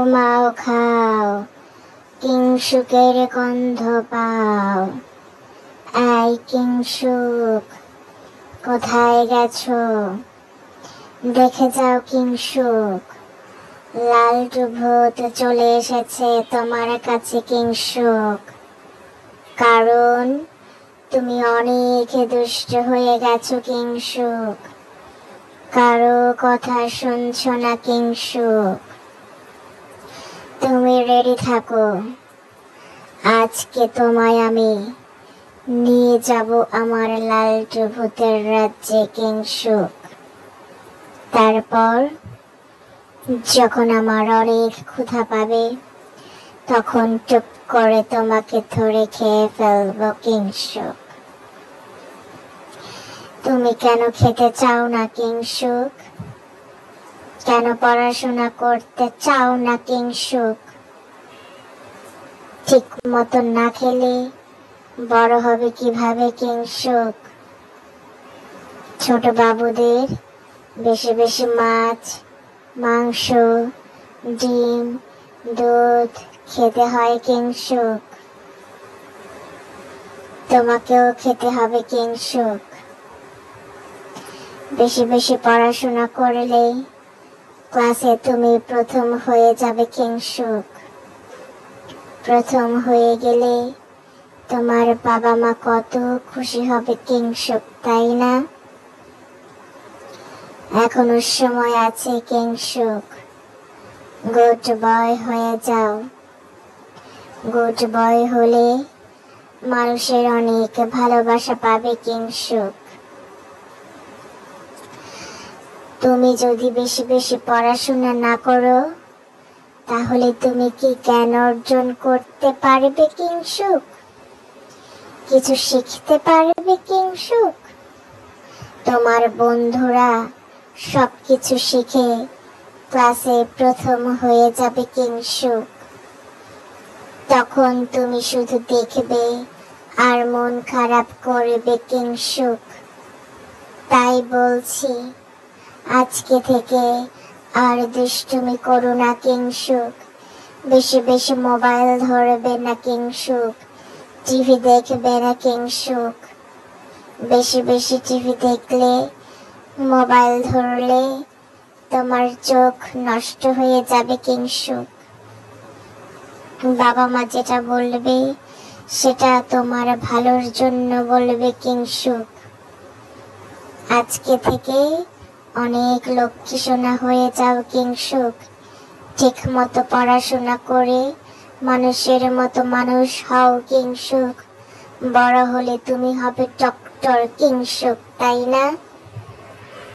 ঘুমাও খাও, কিংসুকের গন্ধ পাও। এই কিংসুক, কোথায় গেছো? দেখে যাও কিংসুক, লালটু ভূত চলে এসেছে তোমার কাছে কিংসুক। কারণ তুমি অনেক দুষ্ট হয়ে গেছো কিংসুক, কারো কথা শুনছো না কিংসুক। তুমি রেডি থাকো, আজকে তোমায় আমি নিয়ে যাব আমার লালটু ভূতের রাজ্যে কিংসুক। তারপর যখন আমার অনেক ক্ষুধা পাবে, তখন চুপ করে তোমাকে ধরে খেয়ে ফেলবো কিংসুক। তুমি কেন খেতে চাও না কিংসুক? কেন পড়াশোনা করতে চাও না কিংসুক? ঠিক মতো না খেলে বড় হবে কিভাবে কিংসুক? ছোট বাবুদের বেশি বেশি মাছ, মাংস, ডিম, দুধ খেতে হয় কিংসুক। তোমাকেও খেতে হবে কিংসুক। বেশি বেশি পড়াশোনা করলে ক্লাসে তুমি প্রথম হয়ে যাবে কিংসুক। প্রথম হয়ে গেলে তোমার বাবা মা কত খুশি হবে কিংসুক, তাই না? এখনো সময় আছে কিংসুক, গুড বয় হয়ে যাও। গুড বয় হলে মানুষের অনেক ভালোবাসা পাবে কিংসুক। তুমি যদি বেশি বেশি পড়াশোনা না করো, তাহলে তুমি কি জ্ঞান অর্জন করতে পারবে কিংসুক? কিছু শিখতে পারবে কিংসুক? তোমার বন্ধুরা সবকিছু শিখে ক্লাসে প্রথম হয়ে যাবে কিংসুক। তখন তুমি শুধু দেখবে আর মন খারাপ করবে কিংসুক। তাই বলছি, আজকে থেকে আর দুষ্টুমি করো না কিংসুক। বেশি বেশি মোবাইল ধরবে না কিংসুক। টিভি দেখবে না কিংসুক। বেশি বেশি টিভি দেখলে, মোবাইল ধরলে তোমার চোখ নষ্ট হয়ে যাবে কিংসুক। বাবা মা যেটা বলবে সেটা তোমার ভালোর জন্য বলবে কিংসুক। আজকে থেকে অনেক লক্ষ্মী সোনা হয়ে যাও কিংসুক। ঠিক মতো পড়াশোনা করে মানুষের মতো মানুষ হও কিংসুক। বড় হলে তুমি হবে ডক্টর কিংসুক, তাই না?